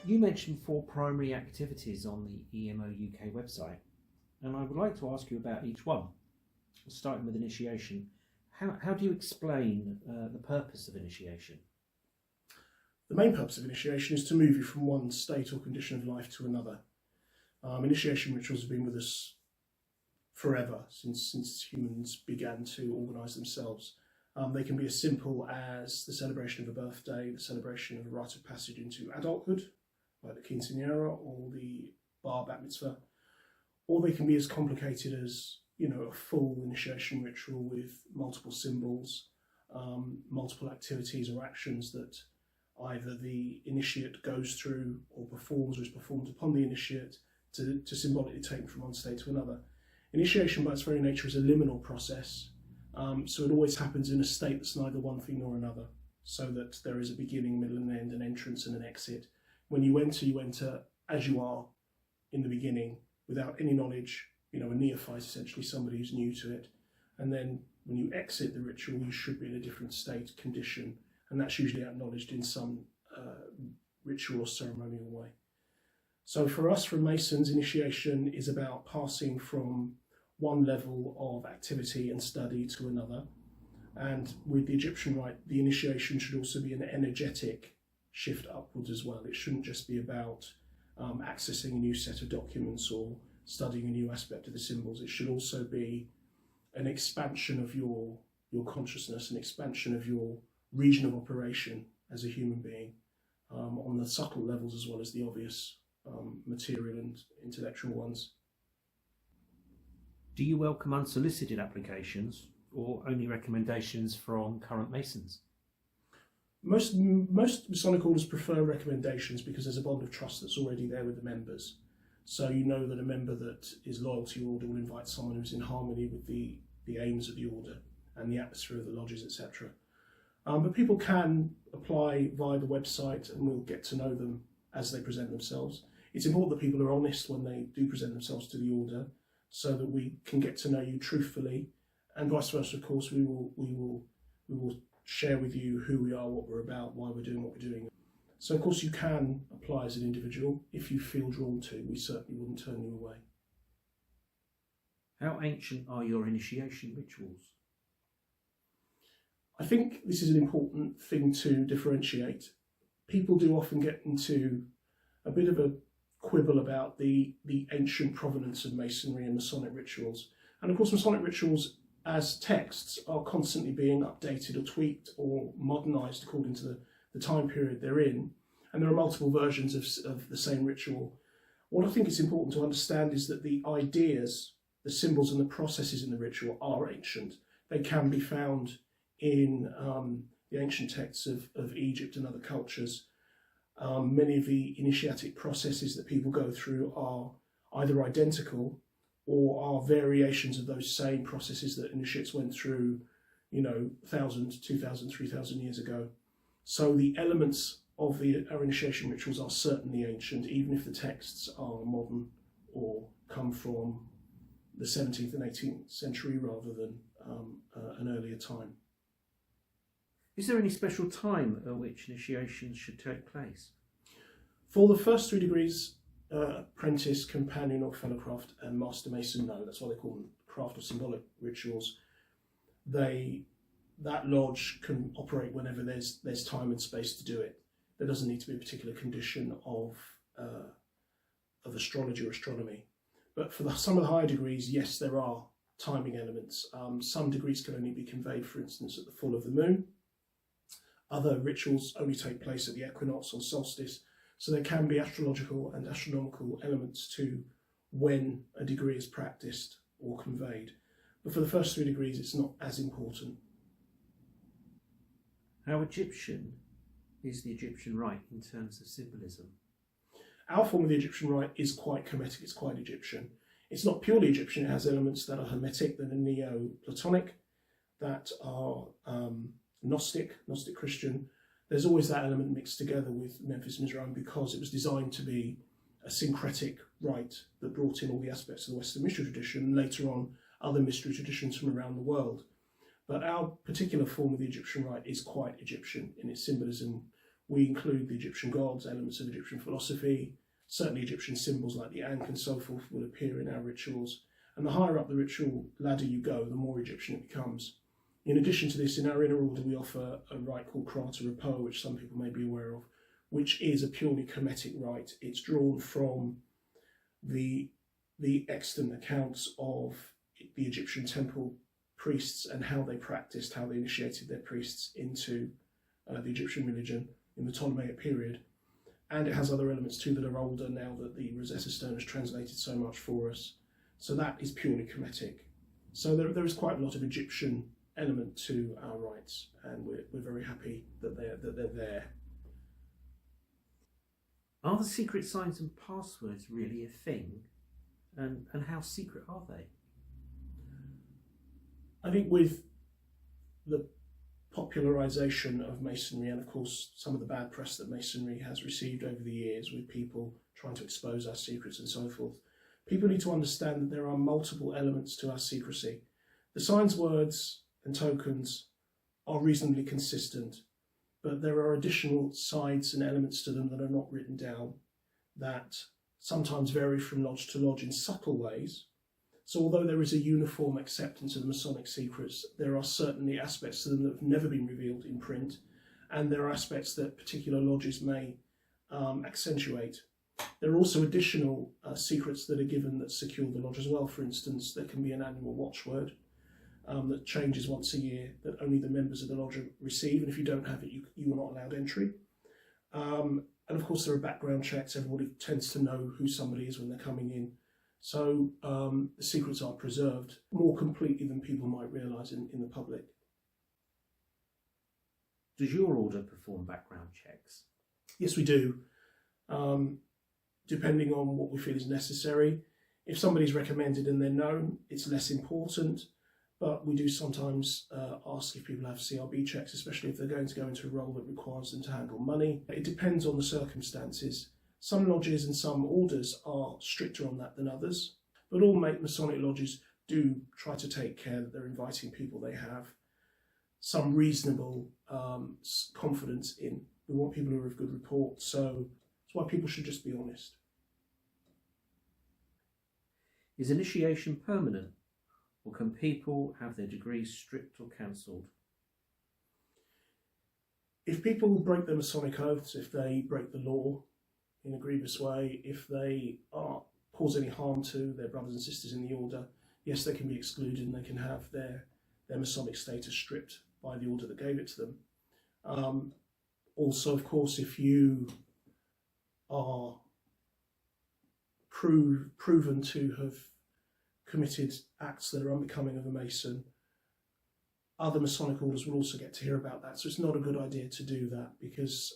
You mentioned 4 primary activities on the EMO UK website, and I would like to ask you about each one, starting with initiation. How do you explain the purpose of initiation? The main purpose of initiation is to move you from one state or condition of life to another. Initiation rituals have been with us forever, since humans began to organise themselves. They can be as simple as the celebration of a birthday, the celebration of a rite of passage into adulthood, like the quinceañera or the bar bat mitzvah, or they can be as complicated as, a full initiation ritual with multiple symbols, multiple activities or actions that either the initiate goes through or performs or is performed upon the initiate to symbolically take them from one state to another. Initiation by its very nature is a liminal process, so it always happens in a state that's neither one thing nor another, so that there is a beginning, middle and end, an entrance and an exit. When you enter as you are in the beginning, without any knowledge, a neophyte, essentially somebody who's new to it. And then when you exit the ritual, you should be in a different state, condition, and that's usually acknowledged in some ritual or ceremonial way. So for us, for Masons, initiation is about passing from one level of activity and study to another. And with the Egyptian rite, the initiation should also be an energetic shift upwards as well. It shouldn't just be about accessing a new set of documents or studying a new aspect of the symbols. It should also be an expansion of your consciousness, an expansion of your region of operation as a human being, on the subtle levels as well as the obvious material and intellectual ones. Do you welcome unsolicited applications or only recommendations from current Masons? Most Masonic orders prefer recommendations because there's a bond of trust that's already there with the members. So you know that a member that is loyal to your order will invite someone who's in harmony with the aims of the order and the atmosphere of the lodges, etc. But people can apply via the website and we'll get to know them as they present themselves. It's important that people are honest when they do present themselves to the order, so that we can get to know you truthfully, and vice versa. Of course, we will share with you who we are, what we're about, why we're doing what we're doing. So of course you can apply as an individual if you feel drawn to. We certainly wouldn't turn you away. How ancient are your initiation rituals? I think this is an important thing to differentiate. People do often get into a bit of a quibble about the ancient provenance of Masonry and Masonic rituals. And of course Masonic rituals as texts are constantly being updated or tweaked or modernised according to the time period they're in. And there are multiple versions of the same ritual. What I think is important to understand is that the ideas, the symbols and the processes in the ritual are ancient. They can be found in the ancient texts of Egypt and other cultures. Many of the initiatic processes that people go through are either identical or are variations of those same processes that initiates went through, 1,000, 2,000, 3,000 years ago. So the elements of our initiation rituals are certainly ancient, even if the texts are modern or come from the 17th and 18th century rather than an earlier time. Is there any special time at which initiations should take place? For the first 3 degrees, apprentice, companion or fellow craft and master mason, no, that's why they call them craft or symbolic rituals. That lodge can operate whenever there's time and space to do it. There doesn't need to be a particular condition of astrology or astronomy. But for some of the higher degrees, yes, there are timing elements. Some degrees can only be conveyed, for instance, at the full of the moon. Other rituals only take place at the equinox or solstice. So there can be astrological and astronomical elements to when a degree is practiced or conveyed. But for the first 3 degrees, it's not as important. How Egyptian is the Egyptian rite in terms of symbolism? Our form of the Egyptian rite is quite hermetic, it's quite Egyptian. It's not purely Egyptian, it has elements that are hermetic, that are Neo-Platonic, that are Gnostic Christian. There's always that element mixed together with memphismizraim because it was designed to be a syncretic rite that brought in all the aspects of the Western mystery tradition and later on other mystery traditions from around the world. But our particular form of the Egyptian rite is quite Egyptian in its symbolism. We include the Egyptian gods, elements of Egyptian philosophy, certainly Egyptian symbols like the Ankh and so forth will appear in our rituals. And the higher up the ritual ladder you go, the more Egyptian it becomes. In addition to this, in our inner order, we offer a rite called Krata Repo, which some people may be aware of, which is a purely hermetic rite. It's drawn from the extant accounts of the Egyptian temple priests and how they practiced, how they initiated their priests into the Egyptian religion in the Ptolemaic period. And it has other elements too that are older now that the Rosetta Stone has translated so much for us. So that is purely Kemetic. So there is quite a lot of Egyptian element to our rites, and we're very happy that they're there. Are the secret signs and passwords really a thing? And how secret are they? I think with the popularisation of Masonry, and of course some of the bad press that Masonry has received over the years with people trying to expose our secrets and so forth, people need to understand that there are multiple elements to our secrecy. The signs, words and tokens are reasonably consistent, but there are additional sides and elements to them that are not written down that sometimes vary from lodge to lodge in subtle ways. So although there is a uniform acceptance of the Masonic secrets, there are certainly aspects to them that have never been revealed in print, and there are aspects that particular lodges may accentuate. There are also additional secrets that are given that secure the lodge as well. For instance, there can be an annual watchword that changes once a year that only the members of the lodge receive, and if you don't have it, you are not allowed entry. And of course there are background checks. Everybody tends to know who somebody is when they're coming in. So the secrets are preserved more completely than people might realise in the public. Does your order perform background checks? Yes, we do. Depending on what we feel is necessary. If somebody's recommended and they're known, it's less important. But we do sometimes ask if people have CRB checks, especially if they're going to go into a role that requires them to handle money. It depends on the circumstances. Some lodges and some orders are stricter on that than others, but all Masonic lodges do try to take care that they're inviting people they have some reasonable confidence in. We want people who are of good report, so that's why people should just be honest. Is initiation permanent, or can people have their degrees stripped or cancelled? If people break their Masonic oaths, if they break the law in a grievous way, if they cause any harm to their brothers and sisters in the order, yes, they can be excluded and they can have their Masonic status stripped by the order that gave it to them. Also, of course, if you are proven to have committed acts that are unbecoming of a Mason, other Masonic orders will also get to hear about that. So it's not a good idea to do that, because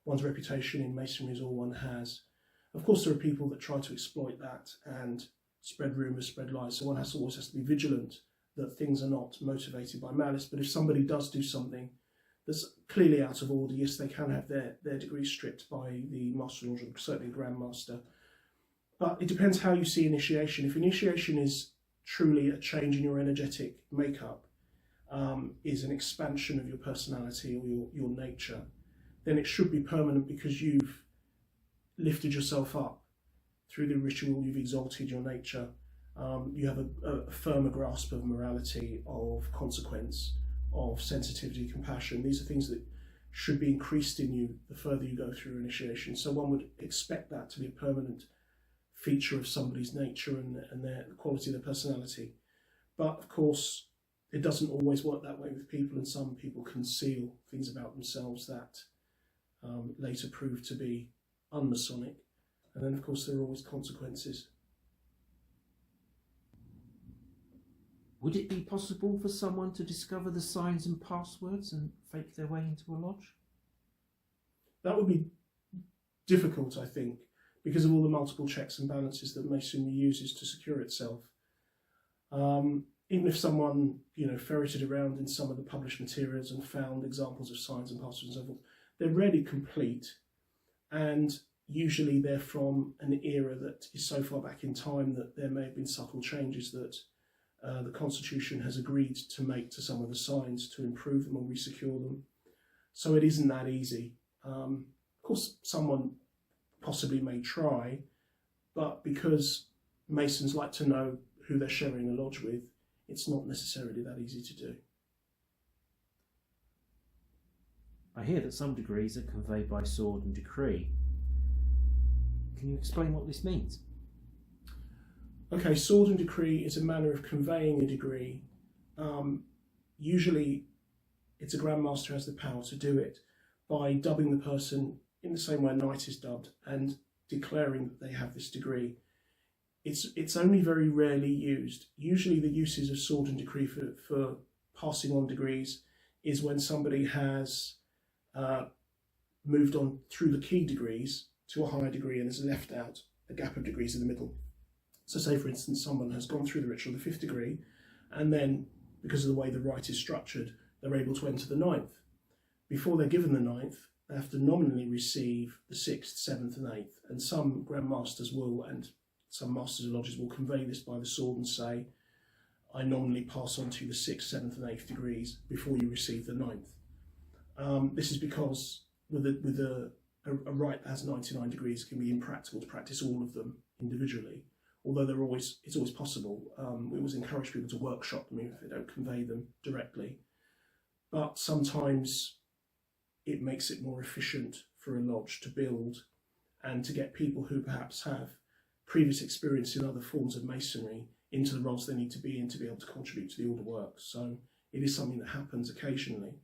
one's reputation in Masonry is all one has. Of course, there are people that try to exploit that and spread rumours, spread lies, so one always has to be vigilant that things are not motivated by malice. But if somebody does do something that's clearly out of order, yes, they can have their degrees stripped by the Master Lodge, certainly Grand Master. But it depends how you see initiation. If initiation is truly a change in your energetic makeup, is an expansion of your personality or your nature, then it should be permanent, because you've lifted yourself up through the ritual, you've exalted your nature, you have a firmer grasp of morality, of consequence, of sensitivity, compassion. These are things that should be increased in you the further you go through initiation. So one would expect that to be a permanent feature of somebody's nature and the quality of their personality. But of course, it doesn't always work that way with people, and some people conceal things about themselves that later prove to be un-Masonic. And then of course there are always consequences. Would it be possible for someone to discover the signs and passwords and fake their way into a lodge? That would be difficult, I think, because of all the multiple checks and balances that Masonry uses to secure itself. Even if someone, ferreted around in some of the published materials and found examples of signs and passwords and so forth, they're rarely complete, and usually they're from an era that is so far back in time that there may have been subtle changes that the Constitution has agreed to make to some of the signs to improve them or resecure them. So it isn't that easy. Of course, someone possibly may try, but because Masons like to know who they're sharing a lodge with, it's not necessarily that easy to do. I hear that some degrees are conveyed by sword and decree. Can you explain what this means? Okay, sword and decree is a manner of conveying a degree. Usually it's a Grand Master who has the power to do it by dubbing the person in the same way a knight is dubbed and declaring that they have this degree. It's only very rarely used. Usually the uses of sword and decree for passing on degrees is when somebody has moved on through the key degrees to a higher degree and has left out a gap of degrees in the middle. So say, for instance, someone has gone through the ritual of the 5th degree, and then, because of the way the rite is structured, they're able to enter the 9th. Before they're given the 9th, they have to nominally receive the 6th, 7th and 8th, and some Grand Masters will, and some Masters of Lodges will convey this by the sword and say, I nominally pass on to you the 6th, 7th and 8th degrees before you receive the 9th. This is because with a rite that has 99 degrees, it can be impractical to practice all of them individually, although it's always possible. We always encourage people to workshop them if they don't convey them directly. But sometimes it makes it more efficient for a lodge to build and to get people who perhaps have previous experience in other forms of masonry into the roles they need to be in to be able to contribute to the order work. So it is something that happens occasionally.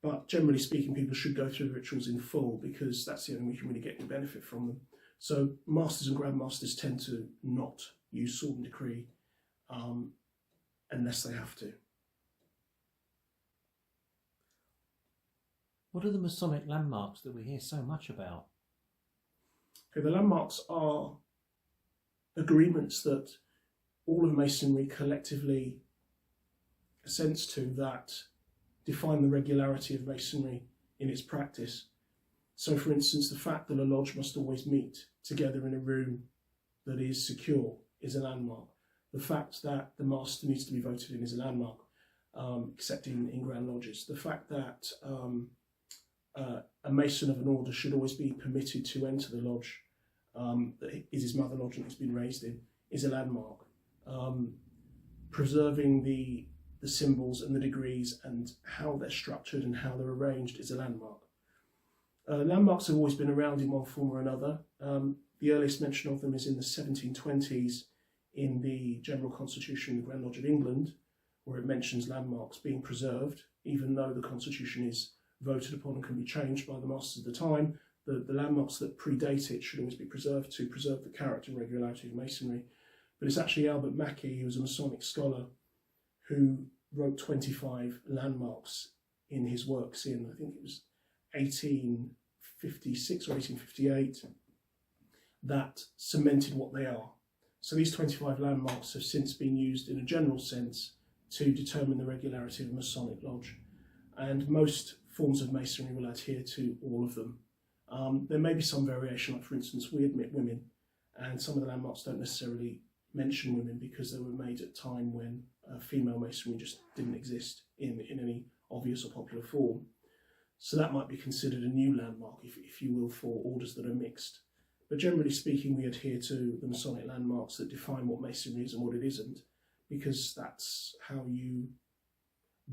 But generally speaking, people should go through the rituals in full because that's the only way you can really get any benefit from them. So Masters and Grand Masters tend to not use sword and decree unless they have to. What are the Masonic landmarks that we hear so much about? Okay, the landmarks are agreements that all of Masonry collectively assents to that define the regularity of Masonry in its practice. So, for instance, the fact that a lodge must always meet together in a room that is secure is a landmark. The fact that the Master needs to be voted in is a landmark, except in Grand Lodges. The fact that a Mason of an order should always be permitted to enter the lodge that is his mother lodge and has been raised in is a landmark. Preserving the symbols and the degrees and how they're structured and how they're arranged is a landmark. Landmarks have always been around in one form or another. The earliest mention of them is in the 1720s in the General Constitution of the Grand Lodge of England, where it mentions landmarks being preserved, even though the Constitution is voted upon and can be changed by the Masters of the time. The landmarks that predate it should always be preserved to preserve the character and regularity of Masonry. But it's actually Albert Mackey, who was a Masonic scholar, who wrote 25 landmarks in his works in, I think it was 1856 or 1858, that cemented what they are. So these 25 landmarks have since been used in a general sense to determine the regularity of a Masonic lodge. And most forms of Masonry will adhere to all of them. There may be some variation, like for instance, we admit women, and some of the landmarks don't necessarily mention women because they were made at a time when female Masonry just didn't exist in any obvious or popular form. So that might be considered a new landmark, if you will, for orders that are mixed. But generally speaking, we adhere to the Masonic landmarks that define what Masonry is and what it isn't, because that's how you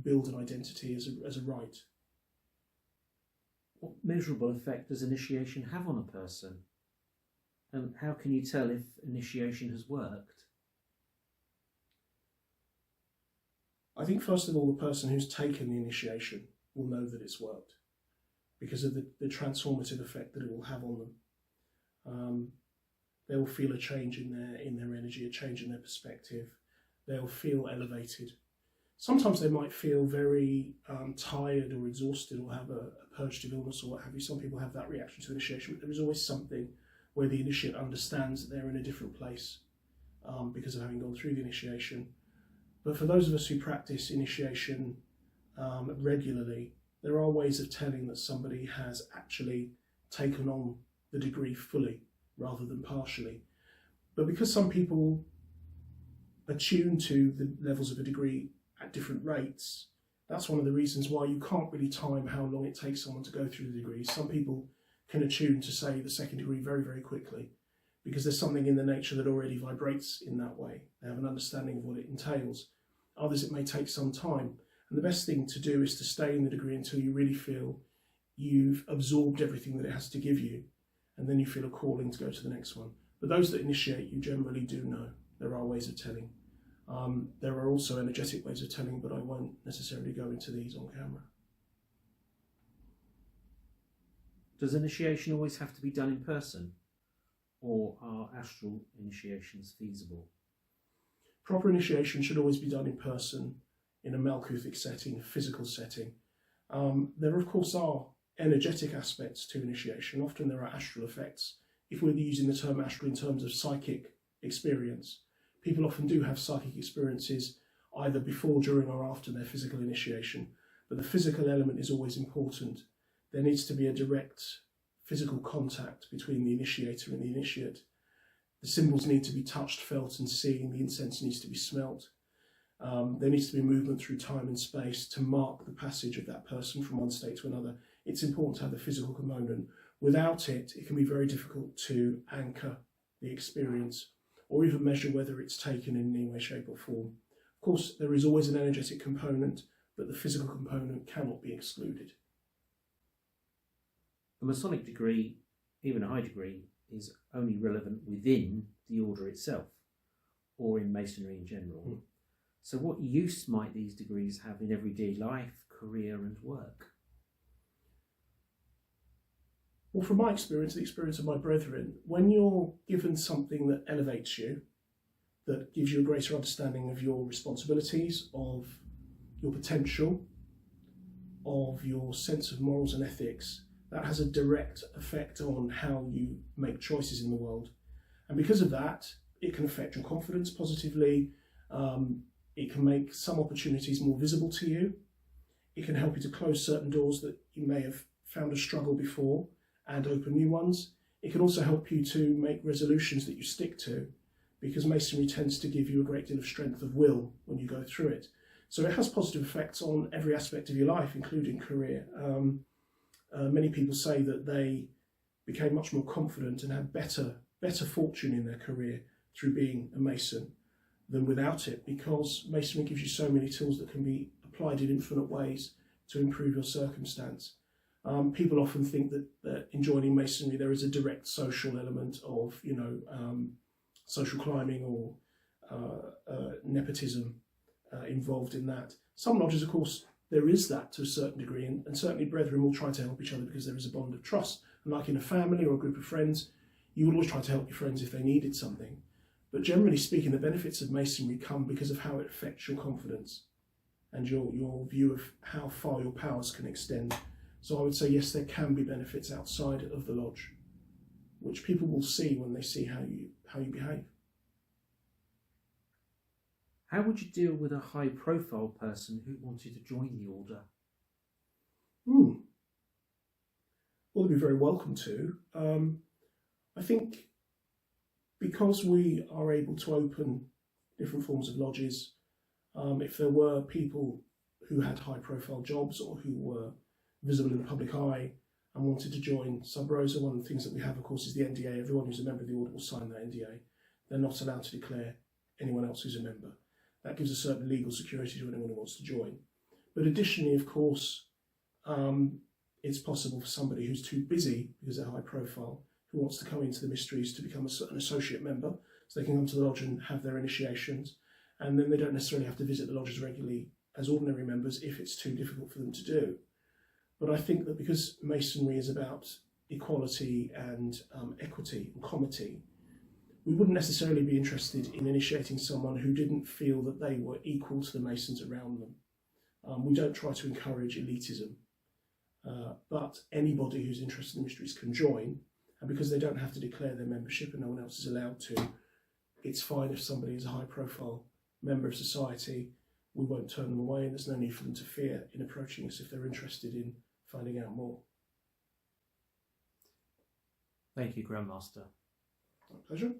build an identity as a rite. What measurable effect does initiation have on a person? And how can you tell if initiation has worked? I think first of all, the person who's taken the initiation will know that it's worked because of the transformative effect that it will have on them. They will feel a change in their energy, a change in their perspective. They'll feel elevated. Sometimes they might feel very tired or exhausted or have a purgative illness or what have you. Some people have that reaction to initiation, but there is always something where the initiate understands that they're in a different place because of having gone through the initiation. But for those of us who practice initiation regularly, there are ways of telling that somebody has actually taken on the degree fully rather than partially. But because some people attune to the levels of a degree at different rates, That's one of the reasons why you can't really time how long it takes someone to go through the degrees. Some people can attune to, say, the second degree very, very quickly, because there's something in the nature that already vibrates in that way. They have an understanding of what it entails. Others, it may take some time. And the best thing to do is to stay in the degree until you really feel you've absorbed everything that it has to give you, and then you feel a calling to go to the next one. But those that initiate, you generally do know. There are ways of telling. There are also energetic ways of telling, but I won't necessarily go into these on camera. Does initiation always have to be done in person, or are astral initiations feasible? Proper initiation should always be done in person, in a Malkuthic setting, a physical setting. There, of course, are energetic aspects to initiation. Often there are astral effects. If we're using the term astral in terms of psychic experience, people often do have psychic experiences either before, during or after their physical initiation. But the physical element is always important. There needs to be a direct physical contact between the initiator and the initiate. The symbols need to be touched, felt and seen. The incense needs to be smelt. There needs to be movement through time and space to mark the passage of that person from one state to another. It's important to have the physical component. Without it, it can be very difficult to anchor the experience or even measure whether it's taken in any way, shape or form. Of course, there is always an energetic component, but the physical component cannot be excluded. A Masonic degree, even a high degree, is only relevant within the order itself, or in Masonry in general. So what use might these degrees have in everyday life, career and work? Well, from my experience, the experience of my brethren, when you're given something that elevates you, that gives you a greater understanding of your responsibilities, of your potential, of your sense of morals and ethics, that has a direct effect on how you make choices in the world. And because of that, it can affect your confidence positively. It can make some opportunities more visible to you. It can help you to close certain doors that you may have found a struggle before and open new ones. It can also help you to make resolutions that you stick to, because Masonry tends to give you a great deal of strength of will when you go through it. So it has positive effects on every aspect of your life, including career. Many people say that they became much more confident and had better fortune in their career through being a Mason than without it, because Masonry gives you so many tools that can be applied in infinite ways to improve your circumstance. People often think that in joining Masonry there is a direct social element of, social climbing or nepotism involved in that. Some lodges, of course, there is that to a certain degree, and certainly brethren will try to help each other because there is a bond of trust. And like in a family or a group of friends, you will always try to help your friends if they needed something. But generally speaking, the benefits of Masonry come because of how it affects your confidence and your view of how far your powers can extend. So I would say, yes, there can be benefits outside of the lodge, which people will see when they see how you behave. How would you deal with a high-profile person who wanted to join the order? Well, they'd be very welcome to. I think because we are able to open different forms of lodges, if there were people who had high-profile jobs or who were visible in the public eye and wanted to join Sub Rosa, one of the things that we have, of course, is the NDA. Everyone who's a member of the order will sign that NDA. They're not allowed to declare anyone else who's a member. That gives a certain legal security to anyone who wants to join. But additionally, of course, it's possible for somebody who's too busy because they're high profile, who wants to come into the mysteries, to become an associate member, so they can come to the lodge and have their initiations, and then they don't necessarily have to visit the lodges regularly as ordinary members if it's too difficult for them to do. But I think that because Masonry is about equality and equity and comity, we wouldn't necessarily be interested in initiating someone who didn't feel that they were equal to the Masons around them. We don't try to encourage elitism, but anybody who's interested in the mysteries can join, and because they don't have to declare their membership and no one else is allowed to, it's fine if somebody is a high-profile member of society. We won't turn them away, and there's no need for them to fear in approaching us if they're interested in finding out more. Thank you, Grandmaster. My pleasure.